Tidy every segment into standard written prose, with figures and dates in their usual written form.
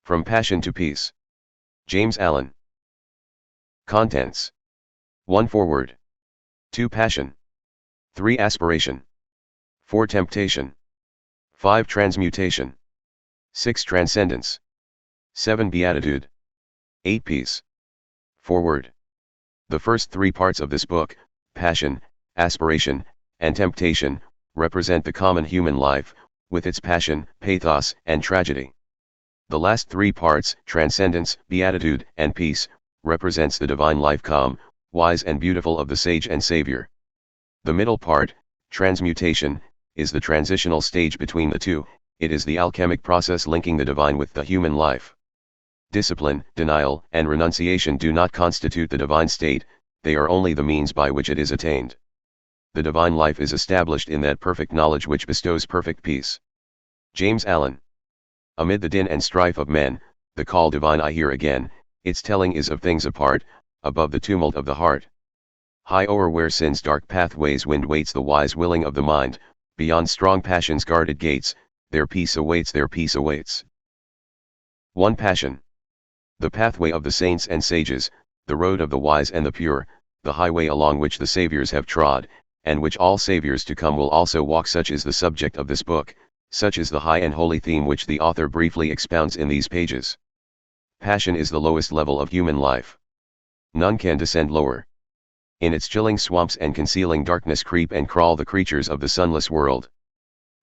From Passion to Peace. James Allen. Contents. 1. Foreword. 2. Passion. 3. Aspiration. 4. Temptation. 5. Transmutation. 6. Transcendence. 7. Beatitude. 8. Peace. Foreword. The first 3 parts of this book, passion, aspiration, and temptation, represent the common human life, with its passion, pathos, and tragedy. The last 3 parts, transcendence, beatitude, and peace, represents the divine life, calm, wise and beautiful of the sage and savior. The middle part, transmutation, is the transitional stage between the two. It is the alchemic process linking the divine with the human life. Discipline, denial, and renunciation do not constitute the divine state, they are only the means by which it is attained. The divine life is established in that perfect knowledge which bestows perfect peace. James Allen. Amid the din and strife of men, the call divine I hear again, its telling is of things apart, above the tumult of the heart. High o'er where sin's dark pathways wind waits the wise willing of the mind, beyond strong passion's guarded gates, their peace awaits, their peace awaits. 1. Passion. The pathway of the saints and sages, the road of the wise and the pure, the highway along which the saviors have trod, and which all saviors to come will also walk, such is the subject of this book, such is the high and holy theme which the author briefly expounds in these pages. Passion is the lowest level of human life. None can descend lower. In its chilling swamps and concealing darkness creep and crawl the creatures of the sunless world.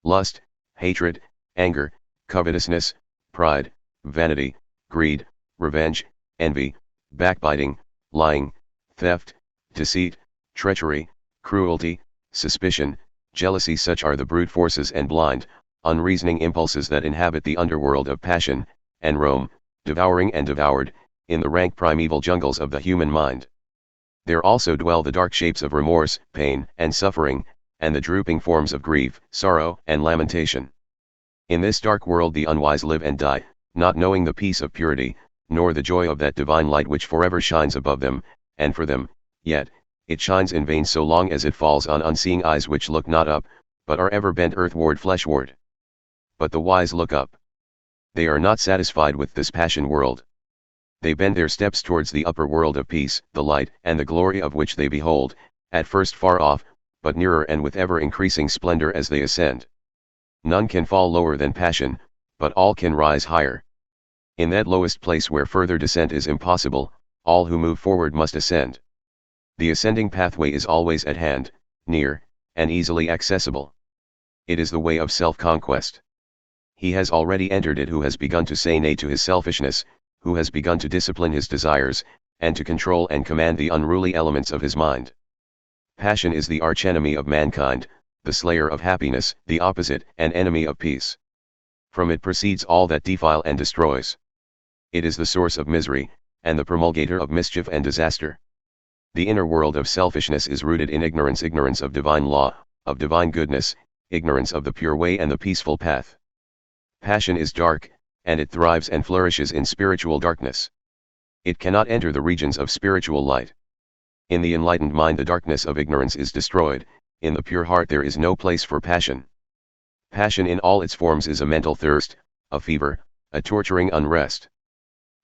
Lust, hatred, anger, covetousness, pride, vanity, greed, revenge, envy, backbiting, lying, theft, deceit, treachery, cruelty, suspicion, jealousy, such are the brute forces and blind, unreasoning impulses that inhabit the underworld of passion, and roam, devouring and devoured, in the rank primeval jungles of the human mind. There also dwell the dark shapes of remorse, pain, and suffering, and the drooping forms of grief, sorrow, and lamentation. In this dark world the unwise live and die, not knowing the peace of purity, nor the joy of that divine light which forever shines above them, and for them, yet, it shines in vain so long as it falls on unseeing eyes which look not up, but are ever bent earthward, fleshward. But the wise look up. They are not satisfied with this passion world. They bend their steps towards the upper world of peace, the light and the glory of which they behold, at first far off, but nearer and with ever increasing splendor as they ascend. None can fall lower than passion, but all can rise higher. In that lowest place where further descent is impossible, all who move forward must ascend. The ascending pathway is always at hand, near, and easily accessible. It is the way of self-conquest. He has already entered it who has begun to say nay to his selfishness, who has begun to discipline his desires, and to control and command the unruly elements of his mind. Passion is the archenemy of mankind, the slayer of happiness, the opposite and enemy of peace. From it proceeds all that defile and destroys. It is the source of misery, and the promulgator of mischief and disaster. The inner world of selfishness is rooted in ignorance, ignorance of divine law, of divine goodness, ignorance of the pure way and the peaceful path. Passion is dark, and it thrives and flourishes in spiritual darkness. It cannot enter the regions of spiritual light. In the enlightened mind the darkness of ignorance is destroyed, in the pure heart there is no place for passion. Passion in all its forms is a mental thirst, a fever, a torturing unrest.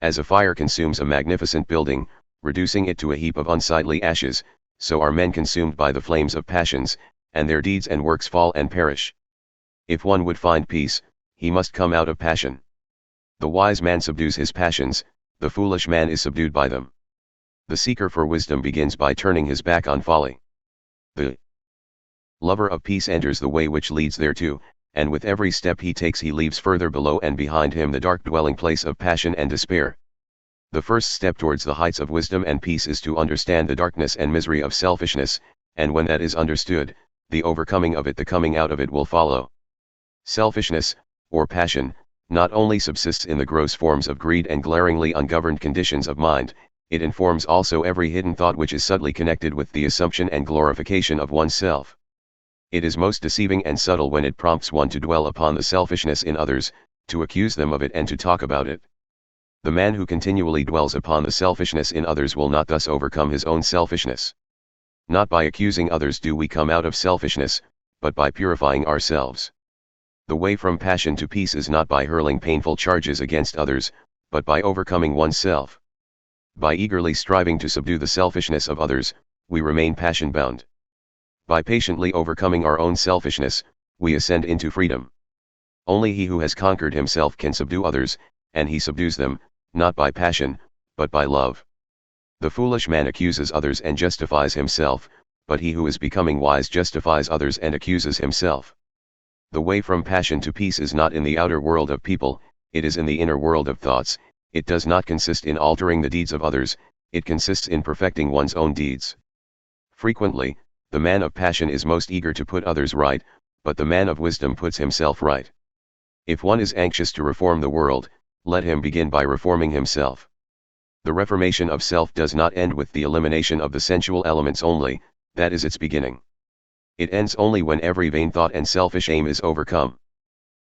As a fire consumes a magnificent building, reducing it to a heap of unsightly ashes, so are men consumed by the flames of passions, and their deeds and works fall and perish. If one would find peace, he must come out of passion. The wise man subdues his passions, the foolish man is subdued by them. The seeker for wisdom begins by turning his back on folly. The lover of peace enters the way which leads thereto, and with every step he takes he leaves further below and behind him the dark dwelling place of passion and despair. The first step towards the heights of wisdom and peace is to understand the darkness and misery of selfishness, and when that is understood, the overcoming of it, the coming out of it will follow. Selfishness, or passion, not only subsists in the gross forms of greed and glaringly ungoverned conditions of mind, it informs also every hidden thought which is subtly connected with the assumption and glorification of oneself. It is most deceiving and subtle when it prompts one to dwell upon the selfishness in others, to accuse them of it and to talk about it. The man who continually dwells upon the selfishness in others will not thus overcome his own selfishness. Not by accusing others do we come out of selfishness, but by purifying ourselves. The way from passion to peace is not by hurling painful charges against others, but by overcoming oneself. By eagerly striving to subdue the selfishness of others, we remain passion-bound. By patiently overcoming our own selfishness, we ascend into freedom. Only he who has conquered himself can subdue others, and he subdues them, not by passion, but by love. The foolish man accuses others and justifies himself, but he who is becoming wise justifies others and accuses himself. The way from passion to peace is not in the outer world of people, it is in the inner world of thoughts. It does not consist in altering the deeds of others, it consists in perfecting one's own deeds. Frequently, the man of passion is most eager to put others right, but the man of wisdom puts himself right. If one is anxious to reform the world, let him begin by reforming himself. The reformation of self does not end with the elimination of the sensual elements only, that is its beginning. It ends only when every vain thought and selfish aim is overcome.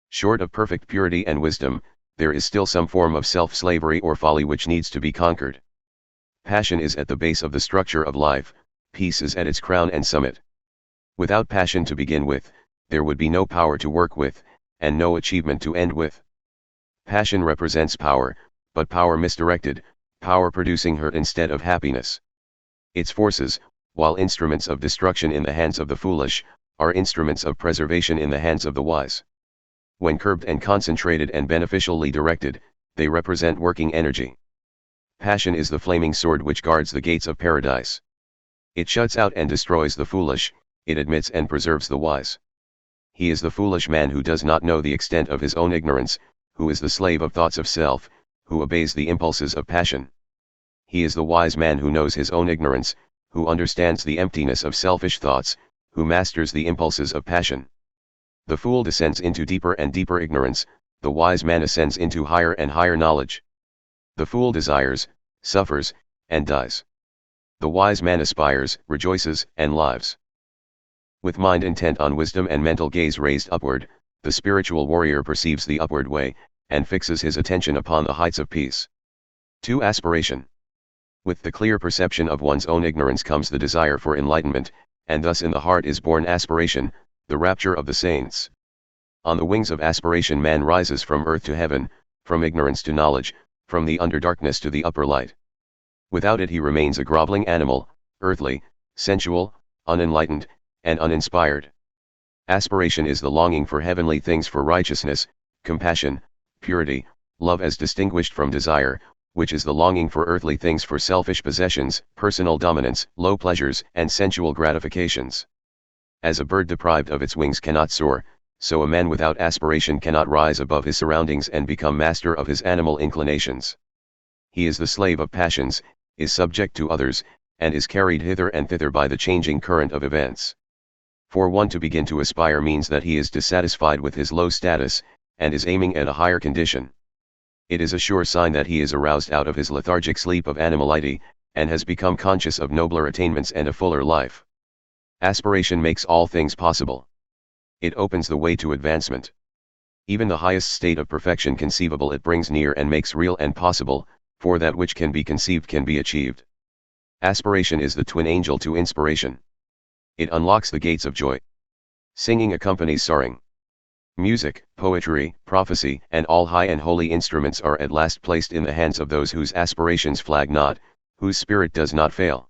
Short of perfect purity and wisdom, there is still some form of self-slavery or folly which needs to be conquered. Passion is at the base of the structure of life, peace is at its crown and summit. Without passion to begin with, there would be no power to work with, and no achievement to end with. Passion represents power, but power misdirected, power producing hurt instead of happiness. Its forces, while instruments of destruction in the hands of the foolish, are instruments of preservation in the hands of the wise. When curbed and concentrated and beneficially directed, they represent working energy. Passion is the flaming sword which guards the gates of paradise. It shuts out and destroys the foolish, it admits and preserves the wise. He is the foolish man who does not know the extent of his own ignorance, who is the slave of thoughts of self, who obeys the impulses of passion. He is the wise man who knows his own ignorance, who understands the emptiness of selfish thoughts, who masters the impulses of passion. The fool descends into deeper and deeper ignorance, the wise man ascends into higher and higher knowledge. The fool desires, suffers, and dies. The wise man aspires, rejoices, and lives. With mind intent on wisdom and mental gaze raised upward, the spiritual warrior perceives the upward way, and fixes his attention upon the heights of peace. 2. Aspiration. With the clear perception of one's own ignorance comes the desire for enlightenment, and thus in the heart is born aspiration, the rapture of the saints. On the wings of aspiration man rises from earth to heaven, from ignorance to knowledge, from the underdarkness to the upper light. Without it he remains a groveling animal, earthly, sensual, unenlightened, and uninspired. Aspiration is the longing for heavenly things, for righteousness, compassion, purity, love as distinguished from desire, which is the longing for earthly things, for selfish possessions, personal dominance, low pleasures, and sensual gratifications. As a bird deprived of its wings cannot soar, so a man without aspiration cannot rise above his surroundings and become master of his animal inclinations. He is the slave of passions, is subject to others, and is carried hither and thither by the changing current of events. For one to begin to aspire means that he is dissatisfied with his low status, and is aiming at a higher condition. It is a sure sign that he is aroused out of his lethargic sleep of animality, and has become conscious of nobler attainments and a fuller life. Aspiration makes all things possible. It opens the way to advancement. Even the highest state of perfection conceivable it brings near and makes real and possible, for that which can be conceived can be achieved. Aspiration is the twin angel to inspiration. It unlocks the gates of joy. Singing accompanies soaring. Music, poetry, prophecy, and all high and holy instruments are at last placed in the hands of those whose aspirations flag not, whose spirit does not fail.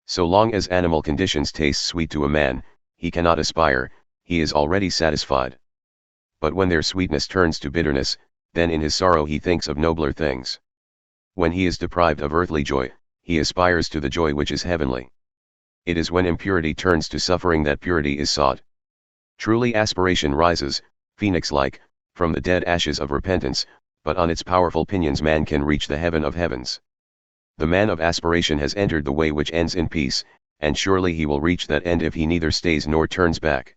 So long as animal conditions taste sweet to a man, he cannot aspire, he is already satisfied. But when their sweetness turns to bitterness, then in his sorrow he thinks of nobler things. When he is deprived of earthly joy, he aspires to the joy which is heavenly. It is when impurity turns to suffering that purity is sought. Truly aspiration rises, phoenix-like, from the dead ashes of repentance, but on its powerful pinions man can reach the heaven of heavens. The man of aspiration has entered the way which ends in peace, and surely he will reach that end if he neither stays nor turns back.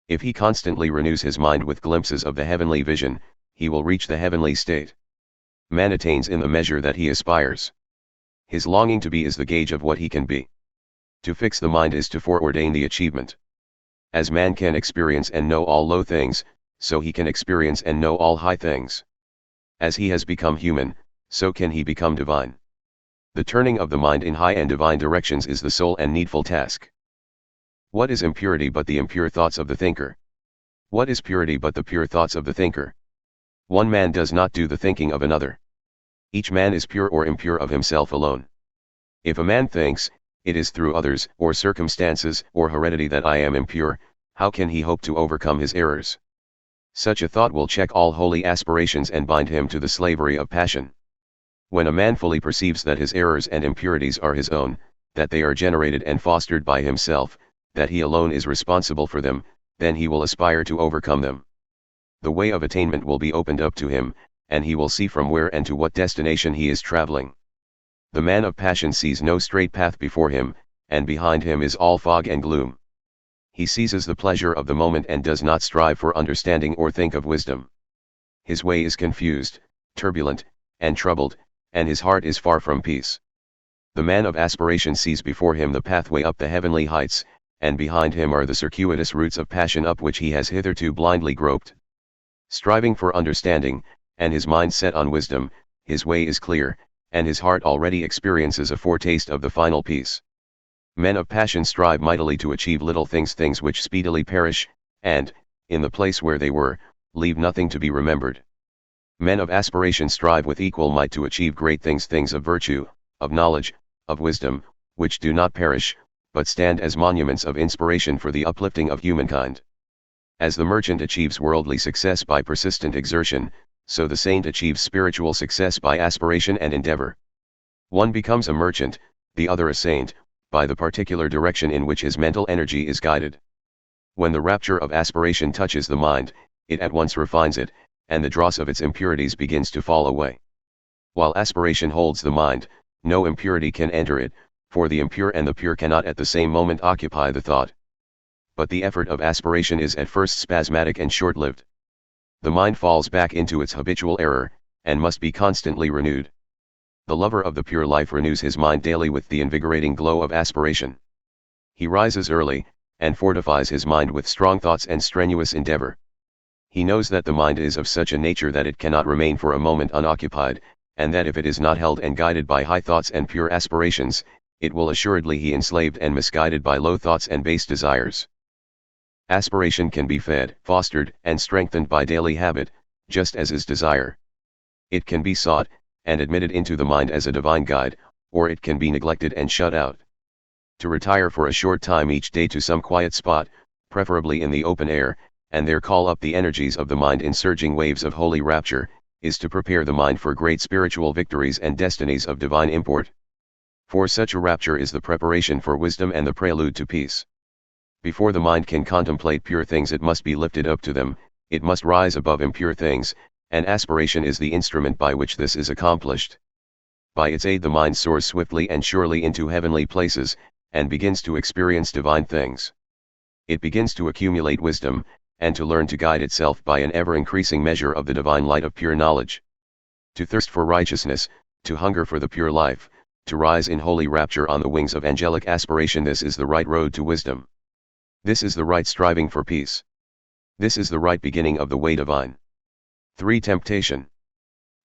If he constantly renews his mind with glimpses of the heavenly vision, he will reach the heavenly state. Man attains in the measure that he aspires. His longing to be is the gauge of what he can be. To fix the mind is to foreordain the achievement. As man can experience and know all low things, so he can experience and know all high things. As he has become human, so can he become divine. The turning of the mind in high and divine directions is the sole and needful task. What is impurity but the impure thoughts of the thinker? What is purity but the pure thoughts of the thinker? One man does not do the thinking of another. Each man is pure or impure of himself alone. If a man thinks, it is through others, or circumstances, or heredity that I am impure, how can he hope to overcome his errors? Such a thought will check all holy aspirations and bind him to the slavery of passion. When a man fully perceives that his errors and impurities are his own, that they are generated and fostered by himself, that he alone is responsible for them, then he will aspire to overcome them. The way of attainment will be opened up to him, and he will see from where and to what destination he is traveling. The man of passion sees no straight path before him, and behind him is all fog and gloom. He seizes the pleasure of the moment and does not strive for understanding or think of wisdom. His way is confused, turbulent, and troubled, and his heart is far from peace. The man of aspiration sees before him the pathway up the heavenly heights, and behind him are the circuitous routes of passion up which he has hitherto blindly groped. Striving for understanding, and his mind set on wisdom, his way is clear, and his heart already experiences a foretaste of the final peace. Men of passion strive mightily to achieve little things, things which speedily perish, and, in the place where they were, leave nothing to be remembered. Men of aspiration strive with equal might to achieve great things, things of virtue, of knowledge, of wisdom, which do not perish, but stand as monuments of inspiration for the uplifting of humankind. As the merchant achieves worldly success by persistent exertion, so the saint achieves spiritual success by aspiration and endeavor. One becomes a merchant, the other a saint, by the particular direction in which his mental energy is guided. When the rapture of aspiration touches the mind, it at once refines it, and the dross of its impurities begins to fall away. While aspiration holds the mind, no impurity can enter it, for the impure and the pure cannot at the same moment occupy the thought. But the effort of aspiration is at first spasmodic and short-lived. The mind falls back into its habitual error, and must be constantly renewed. The lover of the pure life renews his mind daily with the invigorating glow of aspiration. He rises early, and fortifies his mind with strong thoughts and strenuous endeavor. He knows that the mind is of such a nature that it cannot remain for a moment unoccupied, and that if it is not held and guided by high thoughts and pure aspirations, it will assuredly be enslaved and misguided by low thoughts and base desires. Aspiration can be fed, fostered, and strengthened by daily habit, just as is desire. It can be sought, and admitted into the mind as a divine guide, or it can be neglected and shut out. To retire for a short time each day to some quiet spot, preferably in the open air, and there call up the energies of the mind in surging waves of holy rapture, is to prepare the mind for great spiritual victories and destinies of divine import. For such a rapture is the preparation for wisdom and the prelude to peace. Before the mind can contemplate pure things it must be lifted up to them, it must rise above impure things, and aspiration is the instrument by which this is accomplished. By its aid the mind soars swiftly and surely into heavenly places, and begins to experience divine things. It begins to accumulate wisdom, and to learn to guide itself by an ever-increasing measure of the divine light of pure knowledge. To thirst for righteousness, to hunger for the pure life, to rise in holy rapture on the wings of angelic aspiration, this is the right road to wisdom. This is the right striving for peace. This is the right beginning of the way divine. 3. Temptation.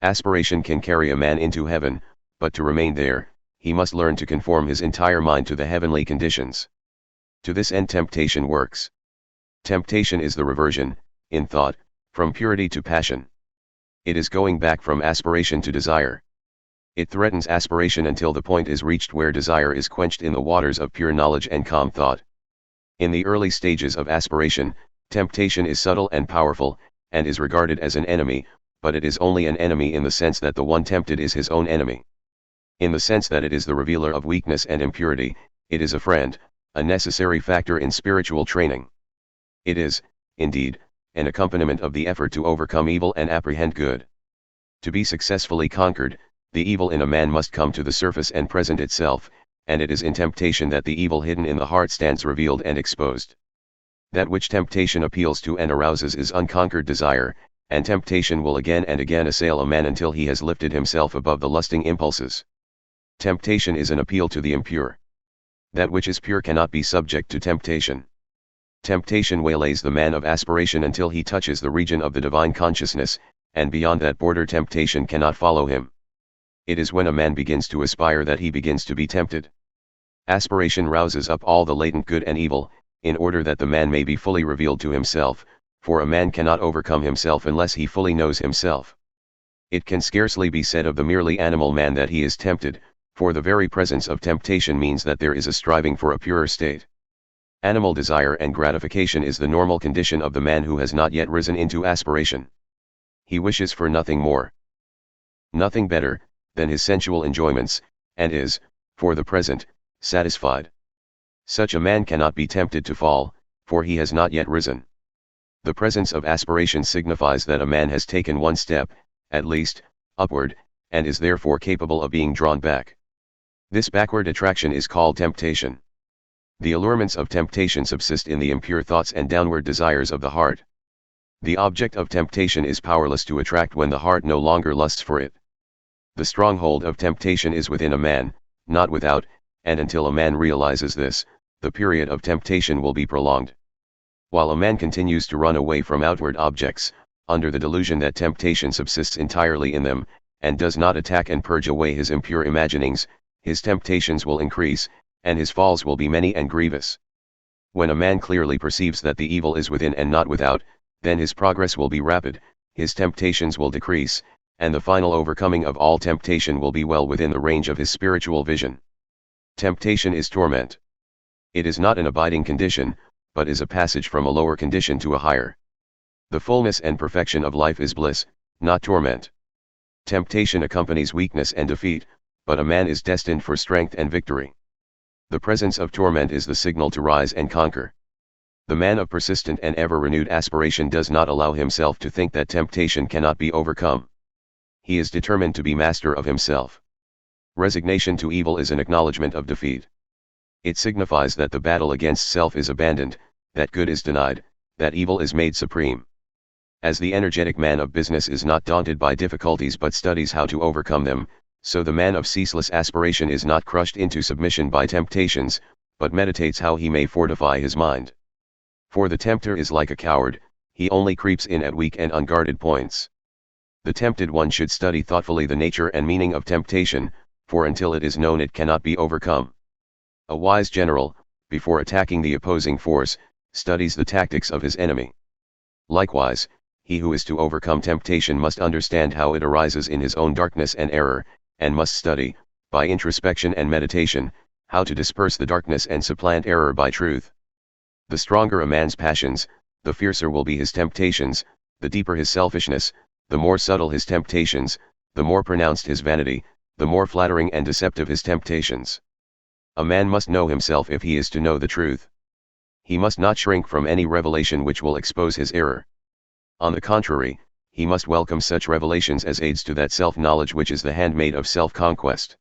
Aspiration can carry a man into heaven, but to remain there, he must learn to conform his entire mind to the heavenly conditions. To this end temptation works. Temptation is the reversion, in thought, from purity to passion. It is going back from aspiration to desire. It threatens aspiration until the point is reached where desire is quenched in the waters of pure knowledge and calm thought. In the early stages of aspiration, temptation is subtle and powerful, and is regarded as an enemy, but it is only an enemy in the sense that the one tempted is his own enemy. In the sense that it is the revealer of weakness and impurity, it is a friend, a necessary factor in spiritual training. It is, indeed, an accompaniment of the effort to overcome evil and apprehend good. To be successfully conquered, the evil in a man must come to the surface and present itself, and it is in temptation that the evil hidden in the heart stands revealed and exposed. That which temptation appeals to and arouses is unconquered desire, and temptation will again and again assail a man until he has lifted himself above the lusting impulses. Temptation is an appeal to the impure. That which is pure cannot be subject to temptation. Temptation waylays the man of aspiration until he touches the region of the divine consciousness, and beyond that border temptation cannot follow him. It is when a man begins to aspire that he begins to be tempted. Aspiration rouses up all the latent good and evil, in order that the man may be fully revealed to himself, for a man cannot overcome himself unless he fully knows himself. It can scarcely be said of the merely animal man that he is tempted, for the very presence of temptation means that there is a striving for a purer state. Animal desire and gratification is the normal condition of the man who has not yet risen into aspiration. He wishes for nothing more, nothing better, than his sensual enjoyments, and is, for the present, satisfied. Such a man cannot be tempted to fall, for he has not yet risen. The presence of aspiration signifies that a man has taken one step, at least, upward, and is therefore capable of being drawn back. This backward attraction is called temptation. The allurements of temptation subsist in the impure thoughts and downward desires of the heart. The object of temptation is powerless to attract when the heart no longer lusts for it. The stronghold of temptation is within a man, not without, and until a man realizes this, the period of temptation will be prolonged. While a man continues to run away from outward objects, under the delusion that temptation subsists entirely in them, and does not attack and purge away his impure imaginings, his temptations will increase, and his falls will be many and grievous. When a man clearly perceives that the evil is within and not without, then his progress will be rapid, his temptations will decrease, and the final overcoming of all temptation will be well within the range of his spiritual vision. Temptation is torment. It is not an abiding condition, but is a passage from a lower condition to a higher. The fullness and perfection of life is bliss, not torment. Temptation accompanies weakness and defeat, but a man is destined for strength and victory. The presence of torment is the signal to rise and conquer. The man of persistent and ever-renewed aspiration does not allow himself to think that temptation cannot be overcome. He is determined to be master of himself. Resignation to evil is an acknowledgement of defeat. It signifies that the battle against self is abandoned, that good is denied, that evil is made supreme. As the energetic man of business is not daunted by difficulties but studies how to overcome them, so the man of ceaseless aspiration is not crushed into submission by temptations, but meditates how he may fortify his mind. For the tempter is like a coward, he only creeps in at weak and unguarded points. The tempted one should study thoughtfully the nature and meaning of temptation, for until it is known it cannot be overcome. A wise general, before attacking the opposing force, studies the tactics of his enemy. Likewise, he who is to overcome temptation must understand how it arises in his own darkness and error, and must study, by introspection and meditation, how to disperse the darkness and supplant error by truth. The stronger a man's passions, the fiercer will be his temptations, the deeper his selfishness, the more subtle his temptations, the more pronounced his vanity, the more flattering and deceptive his temptations. A man must know himself if he is to know the truth. He must not shrink from any revelation which will expose his error. On the contrary, he must welcome such revelations as aids to that self-knowledge which is the handmaid of self-conquest.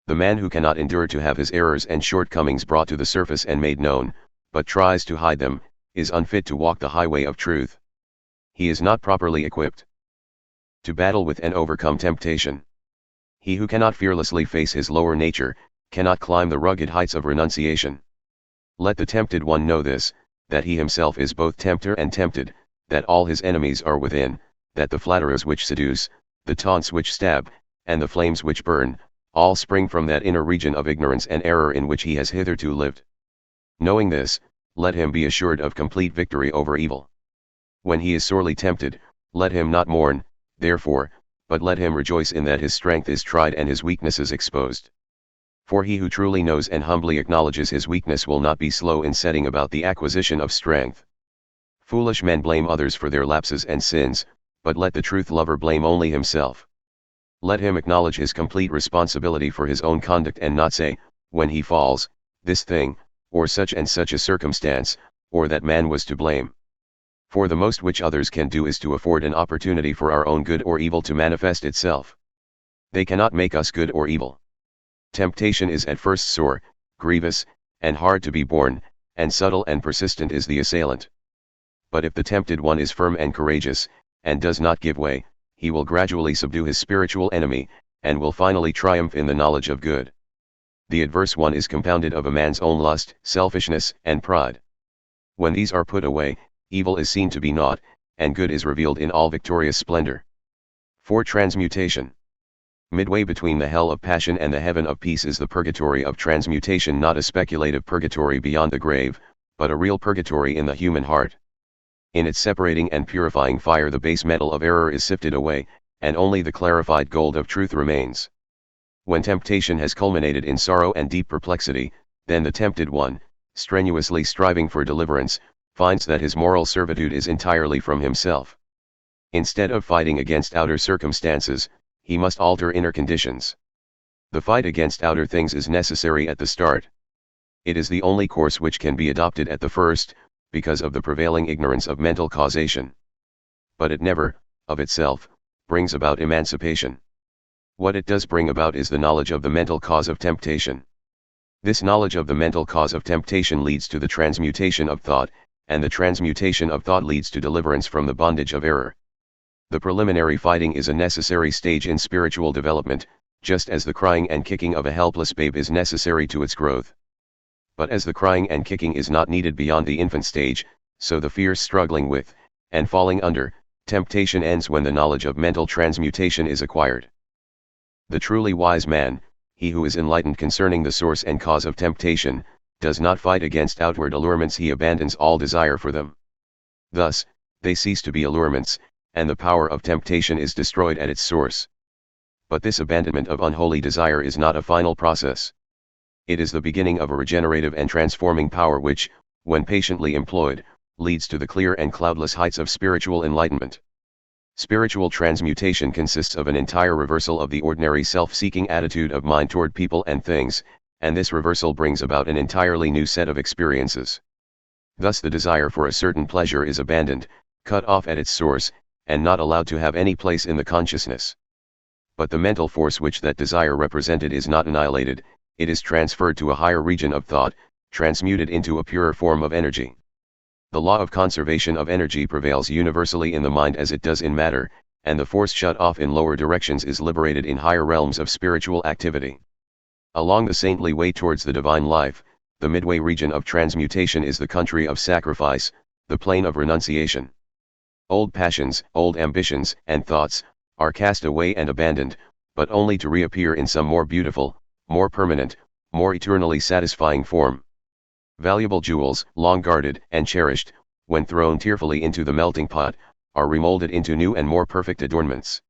The man who cannot endure to have his errors and shortcomings brought to the surface and made known, but tries to hide them, is unfit to walk the highway of truth. He is not properly equipped to battle with and overcome temptation. He who cannot fearlessly face his lower nature, cannot climb the rugged heights of renunciation. Let the tempted one know this, that he himself is both tempter and tempted, that all his enemies are within, that the flatterers which seduce, the taunts which stab, and the flames which burn, all spring from that inner region of ignorance and error in which he has hitherto lived. Knowing this, let him be assured of complete victory over evil. When he is sorely tempted, let him not mourn, therefore, but let him rejoice in that his strength is tried and his weaknesses exposed. For he who truly knows and humbly acknowledges his weakness will not be slow in setting about the acquisition of strength. Foolish men blame others for their lapses and sins, but let the truth-lover blame only himself. Let him acknowledge his complete responsibility for his own conduct and not say, when he falls, this thing, or such and such a circumstance, or that man was to blame. For the most which others can do is to afford an opportunity for our own good or evil to manifest itself. They cannot make us good or evil. Temptation is at first sore, grievous, and hard to be borne, and subtle and persistent is the assailant. But if the tempted one is firm and courageous, and does not give way, he will gradually subdue his spiritual enemy, and will finally triumph in the knowledge of good. The adverse one is compounded of a man's own lust, selfishness, and pride. When these are put away, evil is seen to be naught, and good is revealed in all victorious splendor. For transmutation. Midway between the hell of passion and the heaven of peace is the purgatory of transmutation, not a speculative purgatory beyond the grave, but a real purgatory in the human heart. In its separating and purifying fire the base metal of error is sifted away, and only the clarified gold of truth remains. When temptation has culminated in sorrow and deep perplexity, then the tempted one, strenuously striving for deliverance, finds that his moral servitude is entirely from himself. Instead of fighting against outer circumstances, he must alter inner conditions. The fight against outer things is necessary at the start. It is the only course which can be adopted at the first, because of the prevailing ignorance of mental causation. But it never, of itself, brings about emancipation. What it does bring about is the knowledge of the mental cause of temptation. This knowledge of the mental cause of temptation leads to the transmutation of thought, and the transmutation of thought leads to deliverance from the bondage of error. The preliminary fighting is a necessary stage in spiritual development, just as the crying and kicking of a helpless babe is necessary to its growth. But as the crying and kicking is not needed beyond the infant stage, so the fierce struggling with, and falling under, temptation ends when the knowledge of mental transmutation is acquired. The truly wise man, he who is enlightened concerning the source and cause of temptation, does not fight against outward allurements, he abandons all desire for them. Thus, they cease to be allurements, and the power of temptation is destroyed at its source. But this abandonment of unholy desire is not a final process. It is the beginning of a regenerative and transforming power which, when patiently employed, leads to the clear and cloudless heights of spiritual enlightenment. Spiritual transmutation consists of an entire reversal of the ordinary self-seeking attitude of mind toward people and things, and this reversal brings about an entirely new set of experiences. Thus the desire for a certain pleasure is abandoned, cut off at its source, and not allowed to have any place in the consciousness. But the mental force which that desire represented is not annihilated, it is transferred to a higher region of thought, transmuted into a purer form of energy. The law of conservation of energy prevails universally in the mind as it does in matter, and the force shut off in lower directions is liberated in higher realms of spiritual activity. Along the saintly way towards the divine life, the midway region of transmutation is the country of sacrifice, the plain of renunciation. Old passions, old ambitions, and thoughts, are cast away and abandoned, but only to reappear in some more beautiful, more permanent, more eternally satisfying form. Valuable jewels, long guarded and cherished, when thrown tearfully into the melting pot, are remolded into new and more perfect adornments.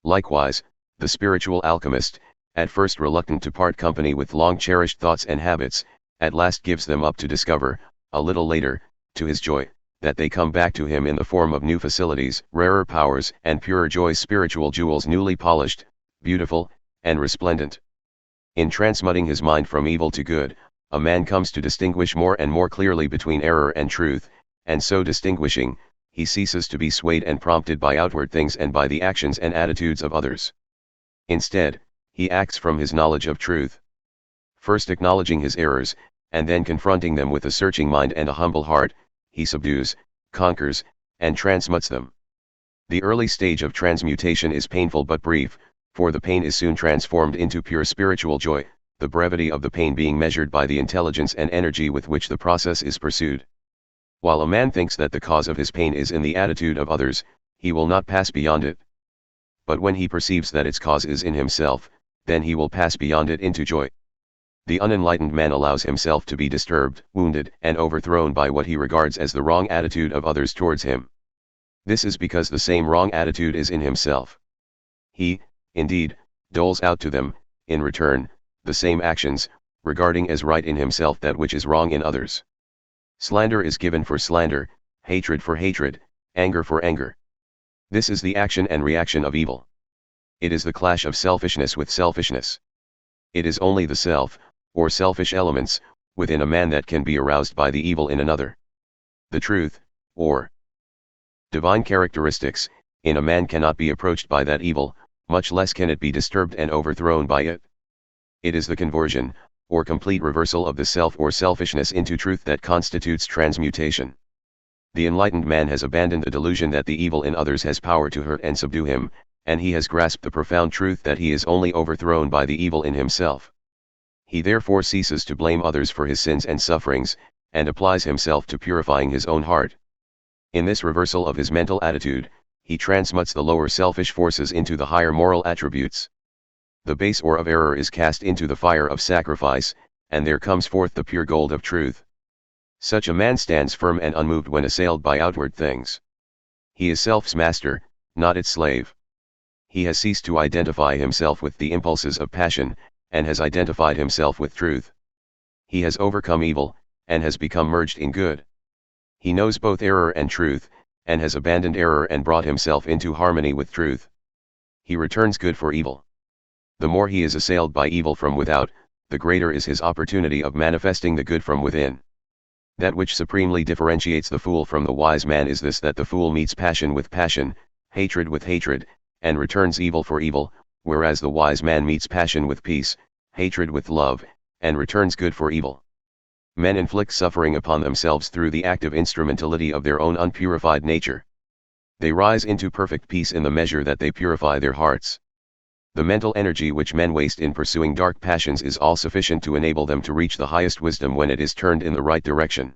Likewise, the spiritual alchemist, at first reluctant to part company with long-cherished thoughts and habits, at last gives them up to discover, a little later, to his joy, that they come back to him in the form of new facilities, rarer powers, and purer joys, spiritual jewels newly polished, beautiful, and resplendent. In transmuting his mind from evil to good, a man comes to distinguish more and more clearly between error and truth, and so distinguishing, he ceases to be swayed and prompted by outward things and by the actions and attitudes of others. Instead, he acts from his knowledge of truth. First acknowledging his errors, and then confronting them with a searching mind and a humble heart, he subdues, conquers, and transmutes them. The early stage of transmutation is painful but brief, for the pain is soon transformed into pure spiritual joy, the brevity of the pain being measured by the intelligence and energy with which the process is pursued. While a man thinks that the cause of his pain is in the attitude of others, he will not pass beyond it. But when he perceives that its cause is in himself, then he will pass beyond it into joy. The unenlightened man allows himself to be disturbed, wounded, and overthrown by what he regards as the wrong attitude of others towards him. This is because the same wrong attitude is in himself. He, indeed, doles out to them, in return, the same actions, regarding as right in himself that which is wrong in others. Slander is given for slander, hatred for hatred, anger for anger. This is the action and reaction of evil. It is the clash of selfishness with selfishness. It is only the self, or selfish elements, within a man that can be aroused by the evil in another. The truth, or divine characteristics, in a man cannot be approached by that evil, much less can it be disturbed and overthrown by it. It is the conversion, or complete reversal of the self or selfishness into truth that constitutes transmutation. The enlightened man has abandoned the delusion that the evil in others has power to hurt and subdue him, and he has grasped the profound truth that he is only overthrown by the evil in himself. He therefore ceases to blame others for his sins and sufferings, and applies himself to purifying his own heart. In this reversal of his mental attitude, he transmutes the lower selfish forces into the higher moral attributes. The base ore of error is cast into the fire of sacrifice, and there comes forth the pure gold of truth. Such a man stands firm and unmoved when assailed by outward things. He is self's master, not its slave. He has ceased to identify himself with the impulses of passion, and has identified himself with truth. He has overcome evil, and has become merged in good. He knows both error and truth, and has abandoned error and brought himself into harmony with truth. He returns good for evil. The more he is assailed by evil from without, the greater is his opportunity of manifesting the good from within. That which supremely differentiates the fool from the wise man is this: that the fool meets passion with passion, hatred with hatred, and returns evil for evil, whereas the wise man meets passion with peace, hatred with love, and returns good for evil. Men inflict suffering upon themselves through the active instrumentality of their own unpurified nature. They rise into perfect peace in the measure that they purify their hearts. The mental energy which men waste in pursuing dark passions is all sufficient to enable them to reach the highest wisdom when it is turned in the right direction.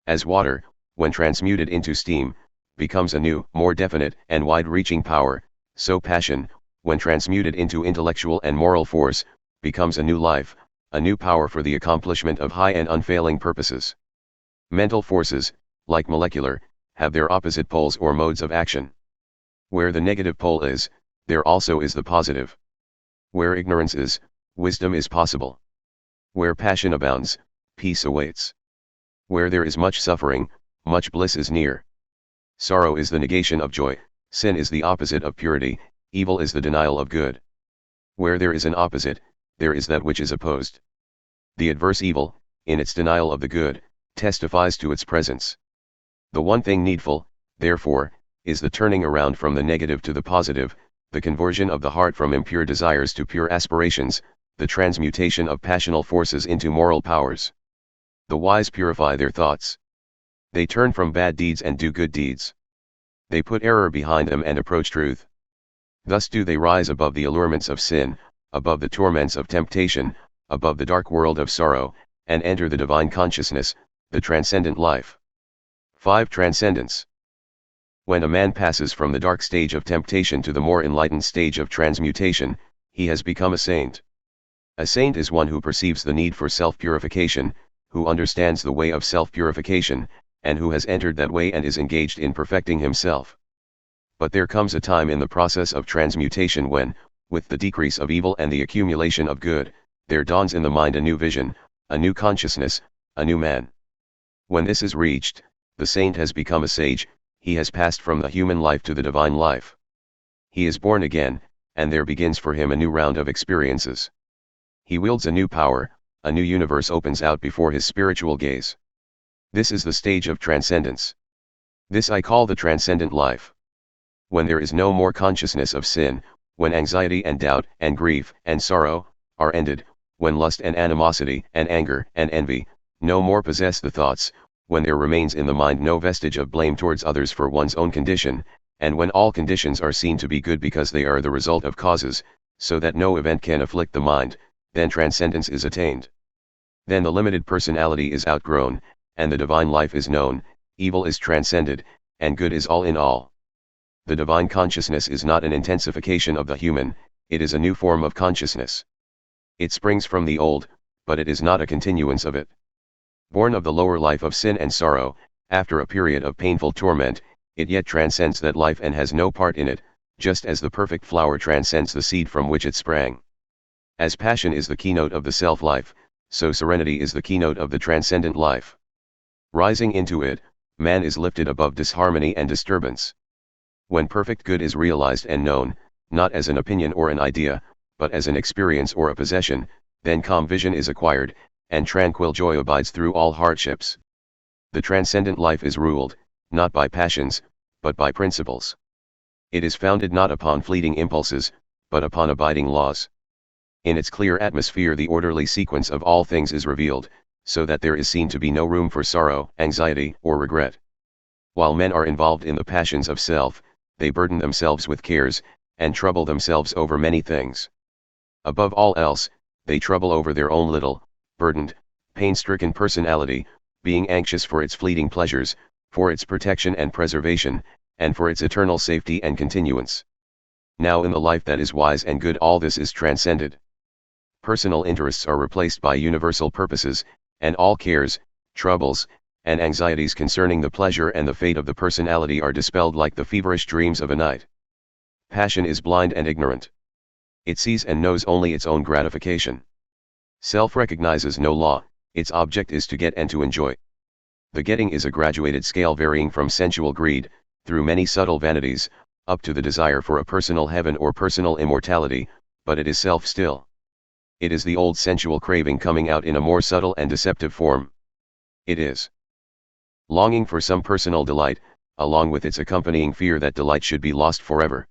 As water, when transmuted into steam, becomes a new, more definite and wide-reaching power, so passion, when transmuted into intellectual and moral force, becomes a new life, a new power for the accomplishment of high and unfailing purposes. Mental forces, like molecular, have their opposite poles or modes of action. Where the negative pole is, there also is the positive. Where ignorance is, wisdom is possible. Where passion abounds, peace awaits. Where there is much suffering, much bliss is near. Sorrow is the negation of joy, sin is the opposite of purity, evil is the denial of good. Where there is an opposite, there is that which is opposed. The adverse evil, in its denial of the good, testifies to its presence. The one thing needful, therefore, is the turning around from the negative to the positive, the conversion of the heart from impure desires to pure aspirations, the transmutation of passional forces into moral powers. The wise purify their thoughts. They turn from bad deeds and do good deeds. They put error behind them and approach truth. Thus do they rise above the allurements of sin, above the torments of temptation, above the dark world of sorrow, and enter the divine consciousness, the transcendent life. 5. Transcendence. When a man passes from the dark stage of temptation to the more enlightened stage of transmutation, he has become a saint. A saint is one who perceives the need for self-purification, who understands the way of self-purification, and who has entered that way and is engaged in perfecting himself. But there comes a time in the process of transmutation when, with the decrease of evil and the accumulation of good, there dawns in the mind a new vision, a new consciousness, a new man. When this is reached, the saint has become a sage, he has passed from the human life to the divine life. He is born again, and there begins for him a new round of experiences. He wields a new power, a new universe opens out before his spiritual gaze. This is the stage of transcendence. This I call the transcendent life. When there is no more consciousness of sin, when anxiety and doubt and grief and sorrow are ended, when lust and animosity and anger and envy no more possess the thoughts, when there remains in the mind no vestige of blame towards others for one's own condition, and when all conditions are seen to be good because they are the result of causes, so that no event can afflict the mind, then transcendence is attained. Then the limited personality is outgrown, and the divine life is known, evil is transcended, and good is all in all. The divine consciousness is not an intensification of the human, it is a new form of consciousness. It springs from the old, but it is not a continuance of it. Born of the lower life of sin and sorrow, after a period of painful torment, it yet transcends that life and has no part in it, just as the perfect flower transcends the seed from which it sprang. As passion is the keynote of the self-life, so serenity is the keynote of the transcendent life. Rising into it, man is lifted above disharmony and disturbance. When perfect good is realized and known, not as an opinion or an idea, but as an experience or a possession, then calm vision is acquired, and tranquil joy abides through all hardships. The transcendent life is ruled, not by passions, but by principles. It is founded not upon fleeting impulses, but upon abiding laws. In its clear atmosphere the orderly sequence of all things is revealed, so that there is seen to be no room for sorrow, anxiety, or regret. While men are involved in the passions of self, they burden themselves with cares, and trouble themselves over many things. Above all else, they trouble over their own little, burdened, pain-stricken personality, being anxious for its fleeting pleasures, for its protection and preservation, and for its eternal safety and continuance. Now in the life that is wise and good all this is transcended. Personal interests are replaced by universal purposes, and all cares, troubles, and anxieties concerning the pleasure and the fate of the personality are dispelled like the feverish dreams of a night. Passion is blind and ignorant. It sees and knows only its own gratification. Self recognizes no law, its object is to get and to enjoy. The getting is a graduated scale varying from sensual greed, through many subtle vanities, up to the desire for a personal heaven or personal immortality, but it is self still. It is the old sensual craving coming out in a more subtle and deceptive form. It is longing for some personal delight, along with its accompanying fear that delight should be lost forever.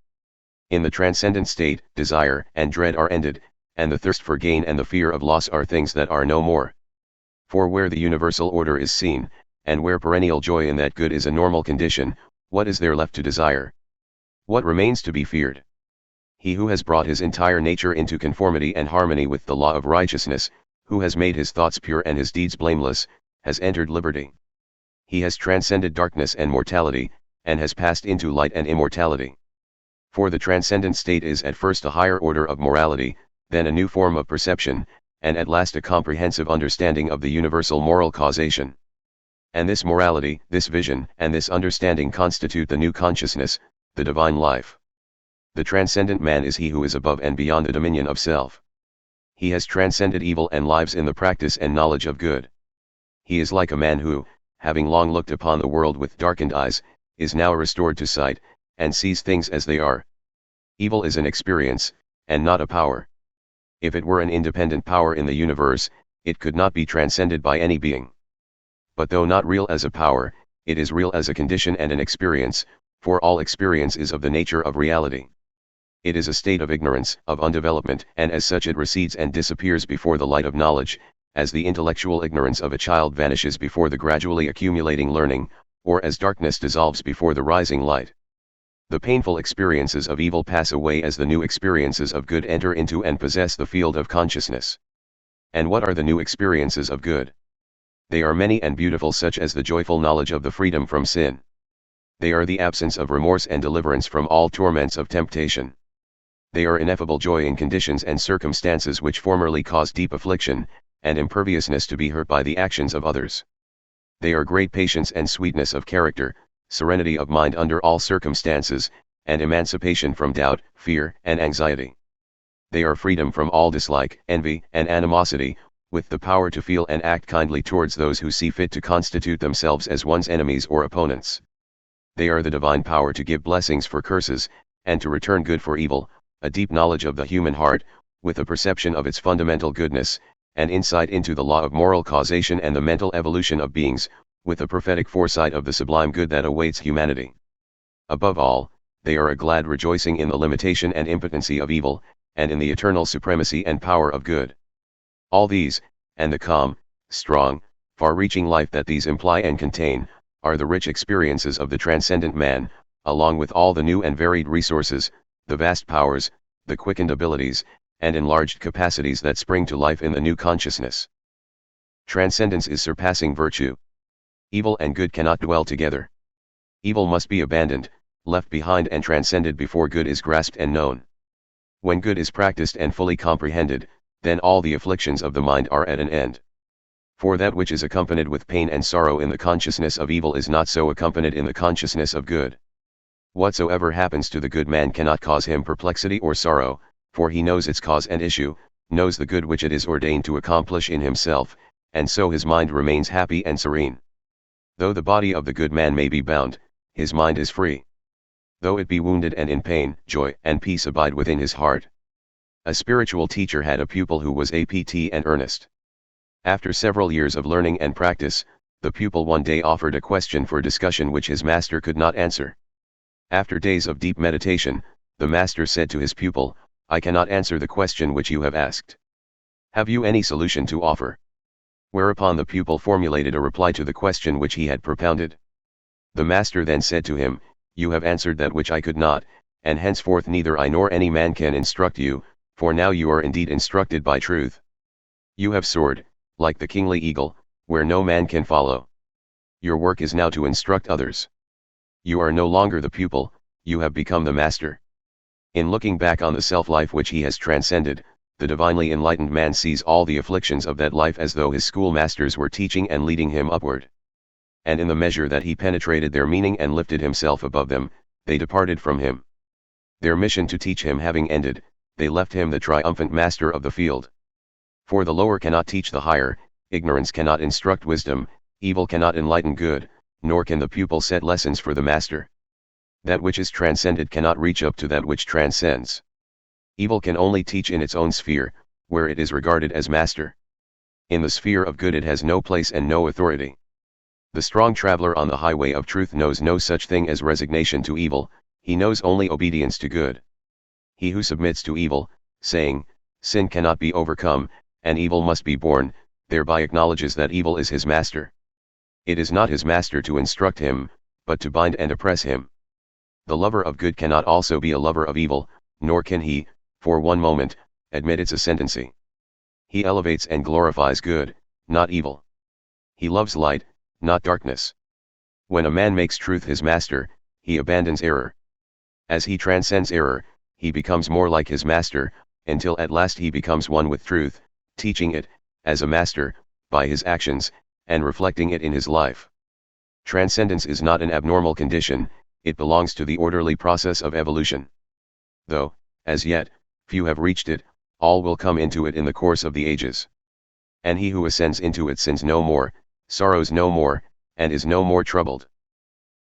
In the transcendent state, desire and dread are ended, and the thirst for gain and the fear of loss are things that are no more. For where the universal order is seen, and where perennial joy in that good is a normal condition, what is there left to desire? What remains to be feared? He who has brought his entire nature into conformity and harmony with the law of righteousness, who has made his thoughts pure and his deeds blameless, has entered liberty. He has transcended darkness and mortality, and has passed into light and immortality. For the transcendent state is at first a higher order of morality, then a new form of perception, and at last a comprehensive understanding of the universal moral causation. And this morality, this vision, and this understanding constitute the new consciousness, the divine life. The transcendent man is he who is above and beyond the dominion of self. He has transcended evil and lives in the practice and knowledge of good. He is like a man who, having long looked upon the world with darkened eyes, is now restored to sight, and sees things as they are. Evil is an experience, and not a power. If it were an independent power in the universe, it could not be transcended by any being. But though not real as a power, it is real as a condition and an experience, for all experience is of the nature of reality. It is a state of ignorance, of undevelopment, and as such it recedes and disappears before the light of knowledge, as the intellectual ignorance of a child vanishes before the gradually accumulating learning, or as darkness dissolves before the rising light. The painful experiences of evil pass away as the new experiences of good enter into and possess the field of consciousness. And what are the new experiences of good? They are many and beautiful, such as the joyful knowledge of the freedom from sin. They are the absence of remorse and deliverance from all torments of temptation. They are ineffable joy in conditions and circumstances which formerly caused deep affliction, and imperviousness to be hurt by the actions of others. They are great patience and sweetness of character, serenity of mind under all circumstances, and emancipation from doubt, fear, and anxiety. They are freedom from all dislike, envy, and animosity, with the power to feel and act kindly towards those who see fit to constitute themselves as one's enemies or opponents. They are the divine power to give blessings for curses, and to return good for evil, a deep knowledge of the human heart, with a perception of its fundamental goodness, and insight into the law of moral causation and the mental evolution of beings, with a prophetic foresight of the sublime good that awaits humanity. Above all, they are a glad rejoicing in the limitation and impotency of evil, and in the eternal supremacy and power of good. All these, and the calm, strong, far-reaching life that these imply and contain, are the rich experiences of the transcendent man, along with all the new and varied resources, the vast powers, the quickened abilities, and enlarged capacities that spring to life in the new consciousness. Transcendence is surpassing virtue. Evil and good cannot dwell together. Evil must be abandoned, left behind and transcended before good is grasped and known. When good is practiced and fully comprehended, then all the afflictions of the mind are at an end. For that which is accompanied with pain and sorrow in the consciousness of evil is not so accompanied in the consciousness of good. Whatsoever happens to the good man cannot cause him perplexity or sorrow, for he knows its cause and issue, knows the good which it is ordained to accomplish in himself, and so his mind remains happy and serene. Though the body of the good man may be bound, his mind is free. Though it be wounded and in pain, joy and peace abide within his heart. A spiritual teacher had a pupil who was apt and earnest. After several years of learning and practice, the pupil one day offered a question for discussion which his master could not answer. After days of deep meditation, the master said to his pupil, "I cannot answer the question which you have asked. Have you any solution to offer?" Whereupon the pupil formulated a reply to the question which he had propounded. The master then said to him, "You have answered that which I could not, and henceforth neither I nor any man can instruct you, for now you are indeed instructed by truth. You have soared, like the kingly eagle, where no man can follow. Your work is now to instruct others. You are no longer the pupil, you have become the master." In looking back on the self-life which he has transcended, the divinely enlightened man sees all the afflictions of that life as though his schoolmasters were teaching and leading him upward. And in the measure that he penetrated their meaning and lifted himself above them, they departed from him. Their mission to teach him having ended, they left him the triumphant master of the field. For the lower cannot teach the higher, ignorance cannot instruct wisdom, evil cannot enlighten good, nor can the pupil set lessons for the master. That which is transcended cannot reach up to that which transcends. Evil can only teach in its own sphere, where it is regarded as master. In the sphere of good it has no place and no authority. The strong traveler on the highway of truth knows no such thing as resignation to evil, he knows only obedience to good. He who submits to evil, saying, sin cannot be overcome, and evil must be borne, thereby acknowledges that evil is his master. It is not his master to instruct him, but to bind and oppress him. The lover of good cannot also be a lover of evil, nor can he, for one moment, admit its ascendancy. He elevates and glorifies good, not evil. He loves light, not darkness. When a man makes truth his master, he abandons error. As he transcends error, he becomes more like his master, until at last he becomes one with truth, teaching it, as a master, by his actions, and reflecting it in his life. Transcendence is not an abnormal condition, it belongs to the orderly process of evolution. Though, as yet, few have reached it, all will come into it in the course of the ages. And he who ascends into it sins no more, sorrows no more, and is no more troubled.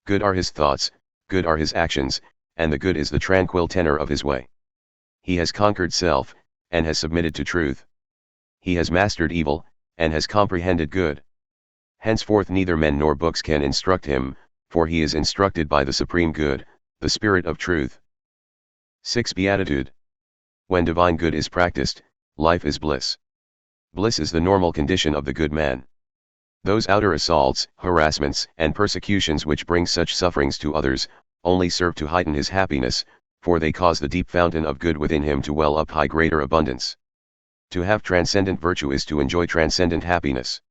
Good are his thoughts, good are his actions, and the good is the tranquil tenor of his way. He has conquered self, and has submitted to truth. He has mastered evil, and has comprehended good. Henceforth neither men nor books can instruct him, for he is instructed by the supreme good, the Spirit of truth. 6. Beatitude. When divine good is practiced, life is bliss. Bliss is the normal condition of the good man. Those outer assaults, harassments, and persecutions which bring such sufferings to others, only serve to heighten his happiness, for they cause the deep fountain of good within him to well up high greater abundance. To have transcendent virtue is to enjoy transcendent happiness.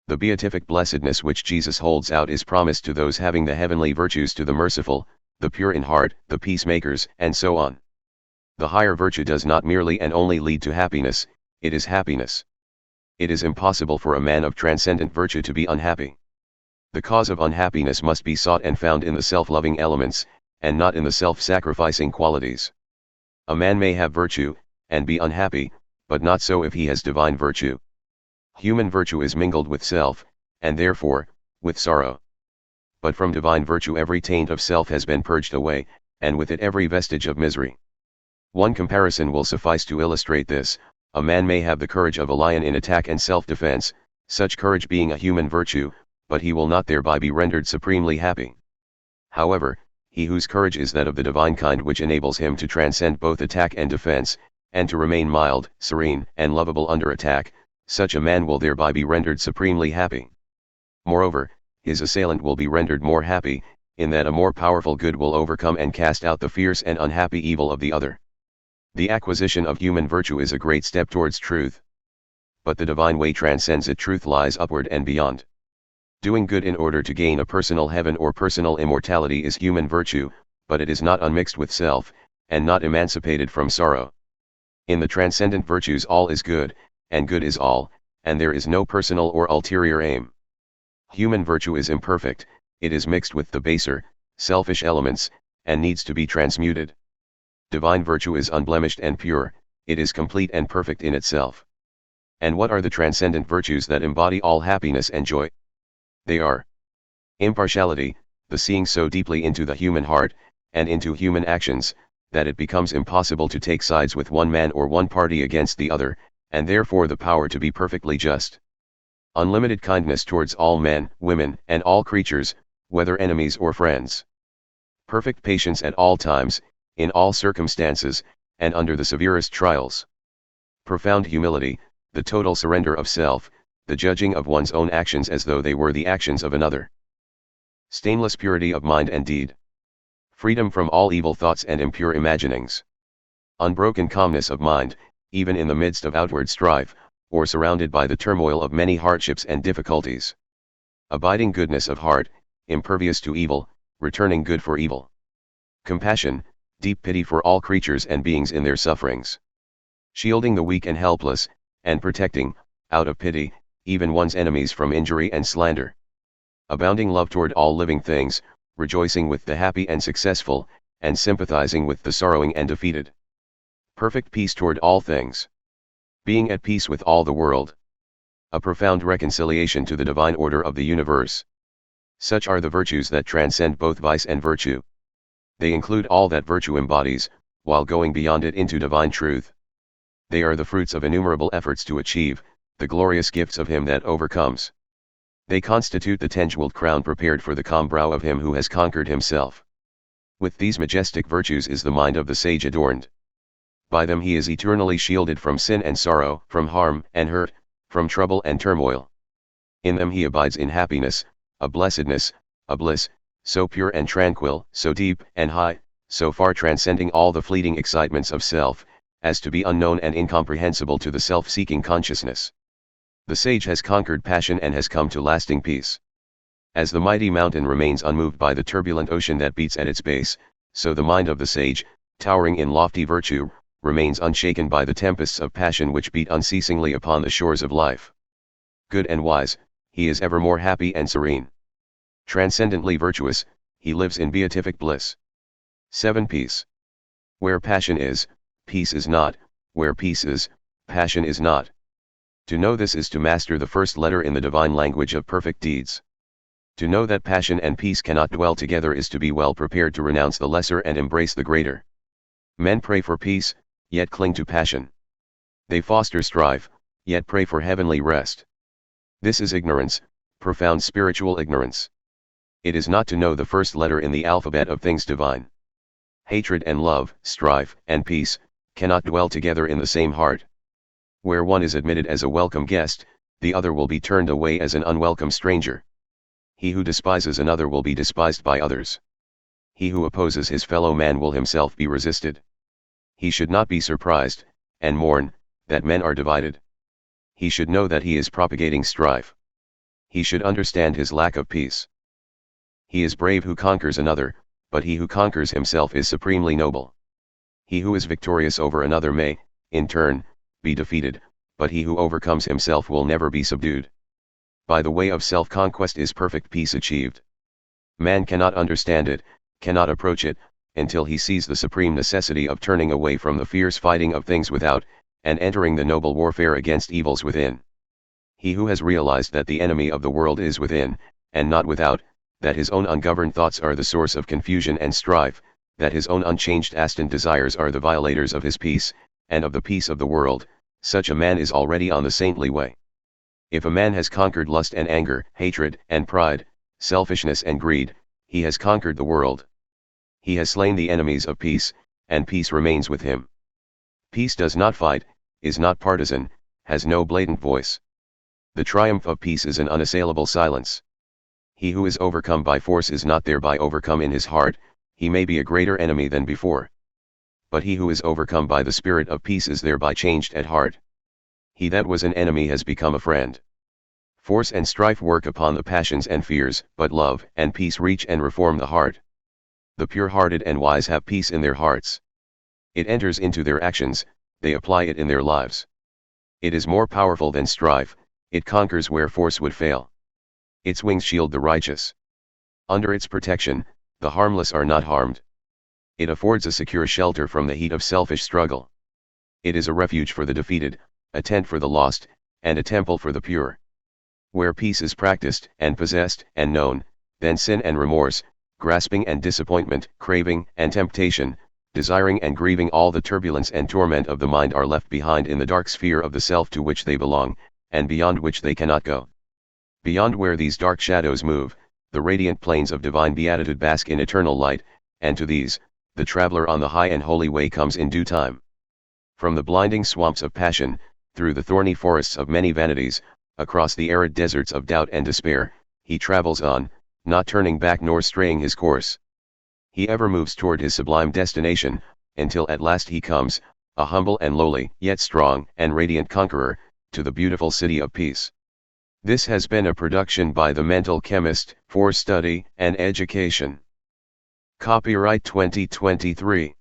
The beatific blessedness which Jesus holds out is promised to those having the heavenly virtues, to the merciful, the pure in heart, the peacemakers, and so on. The higher virtue does not merely and only lead to happiness, it is happiness. It is impossible for a man of transcendent virtue to be unhappy. The cause of unhappiness must be sought and found in the self-loving elements, and not in the self-sacrificing qualities. A man may have virtue, and be unhappy, but not so if he has divine virtue. Human virtue is mingled with self, and therefore, with sorrow. But from divine virtue every taint of self has been purged away, and with it every vestige of misery. One comparison will suffice to illustrate this. A man may have the courage of a lion in attack and self-defense, such courage being a human virtue, but he will not thereby be rendered supremely happy. However, he whose courage is that of the divine kind which enables him to transcend both attack and defense, and to remain mild, serene, and lovable under attack, such a man will thereby be rendered supremely happy. Moreover, his assailant will be rendered more happy, in that a more powerful good will overcome and cast out the fierce and unhappy evil of the other. The acquisition of human virtue is a great step towards truth. But the divine way transcends it. Truth lies upward and beyond. Doing good in order to gain a personal heaven or personal immortality is human virtue, but it is not unmixed with self, and not emancipated from sorrow. In the transcendent virtues all is good, and good is all, and there is no personal or ulterior aim. Human virtue is imperfect, it is mixed with the baser, selfish elements, and needs to be transmuted. Divine virtue is unblemished and pure, it is complete and perfect in itself. And what are the transcendent virtues that embody all happiness and joy? They are impartiality, the seeing so deeply into the human heart, and into human actions, that it becomes impossible to take sides with one man or one party against the other, and therefore the power to be perfectly just. Unlimited kindness towards all men, women, and all creatures, whether enemies or friends. Perfect patience at all times, in all circumstances, and under the severest trials. Profound humility, the total surrender of self, the judging of one's own actions as though they were the actions of another. Stainless purity of mind and deed. Freedom from all evil thoughts and impure imaginings. Unbroken calmness of mind, even in the midst of outward strife, or surrounded by the turmoil of many hardships and difficulties. Abiding goodness of heart, impervious to evil, returning good for evil. Compassion, deep pity for all creatures and beings in their sufferings. Shielding the weak and helpless, and protecting, out of pity, even one's enemies from injury and slander. Abounding love toward all living things, rejoicing with the happy and successful, and sympathizing with the sorrowing and defeated. Perfect peace toward all things. Being at peace with all the world. A profound reconciliation to the divine order of the universe. Such are the virtues that transcend both vice and virtue. They include all that virtue embodies, while going beyond it into divine truth. They are the fruits of innumerable efforts to achieve the glorious gifts of him that overcomes. They constitute the ten-jeweled crown prepared for the calm brow of him who has conquered himself. With these majestic virtues is the mind of the sage adorned. By them he is eternally shielded from sin and sorrow, from harm and hurt, from trouble and turmoil. In them he abides in happiness, a blessedness, a bliss, so pure and tranquil, so deep and high, so far transcending all the fleeting excitements of self, as to be unknown and incomprehensible to the self-seeking consciousness. The sage has conquered passion and has come to lasting peace. As the mighty mountain remains unmoved by the turbulent ocean that beats at its base, so the mind of the sage, towering in lofty virtue, remains unshaken by the tempests of passion which beat unceasingly upon the shores of life. Good and wise, he is evermore happy and serene. Transcendently virtuous, he lives in beatific bliss. 7. Peace. Where passion is, peace is not; where peace is, passion is not. To know this is to master the first letter in the divine language of perfect deeds. To know that passion and peace cannot dwell together is to be well prepared to renounce the lesser and embrace the greater. Men pray for peace, yet cling to passion. They foster strife, yet pray for heavenly rest. This is ignorance, profound spiritual ignorance. It is not to know the first letter in the alphabet of things divine. Hatred and love, strife and peace, cannot dwell together in the same heart. Where one is admitted as a welcome guest, the other will be turned away as an unwelcome stranger. He who despises another will be despised by others. He who opposes his fellow man will himself be resisted. He should not be surprised, and mourn, that men are divided. He should know that he is propagating strife. He should understand his lack of peace. He is brave who conquers another, but he who conquers himself is supremely noble. He who is victorious over another may, in turn, be defeated, but he who overcomes himself will never be subdued. By the way of self-conquest is perfect peace achieved. Man cannot understand it, cannot approach it, until he sees the supreme necessity of turning away from the fierce fighting of things without, and entering the noble warfare against evils within. He who has realized that the enemy of the world is within, and not without, that his own ungoverned thoughts are the source of confusion and strife, that his own unchanged astant desires are the violators of his peace, and of the peace of the world, such a man is already on the saintly way. If a man has conquered lust and anger, hatred and pride, selfishness and greed, he has conquered the world. He has slain the enemies of peace, and peace remains with him. Peace does not fight, is not partisan, has no blatant voice. The triumph of peace is an unassailable silence. He who is overcome by force is not thereby overcome in his heart; he may be a greater enemy than before. But he who is overcome by the spirit of peace is thereby changed at heart. He that was an enemy has become a friend. Force and strife work upon the passions and fears, but love and peace reach and reform the heart. The pure-hearted and wise have peace in their hearts. It enters into their actions, they apply it in their lives. It is more powerful than strife, it conquers where force would fail. Its wings shield the righteous. Under its protection, the harmless are not harmed. It affords a secure shelter from the heat of selfish struggle. It is a refuge for the defeated, a tent for the lost, and a temple for the pure. Where peace is practiced, and possessed, and known, then sin and remorse, grasping and disappointment, craving and temptation, desiring and grieving, all the turbulence and torment of the mind are left behind in the dark sphere of the self to which they belong, and beyond which they cannot go. Beyond where these dark shadows move, the radiant plains of divine beatitude bask in eternal light, and to these, the traveler on the high and holy way comes in due time. From the blinding swamps of passion, through the thorny forests of many vanities, across the arid deserts of doubt and despair, he travels on, not turning back nor straying his course. He ever moves toward his sublime destination, until at last he comes, a humble and lowly, yet strong and radiant conqueror, to the beautiful city of peace. This has been a production by The Mental Chemist, for study and education. Copyright 2023.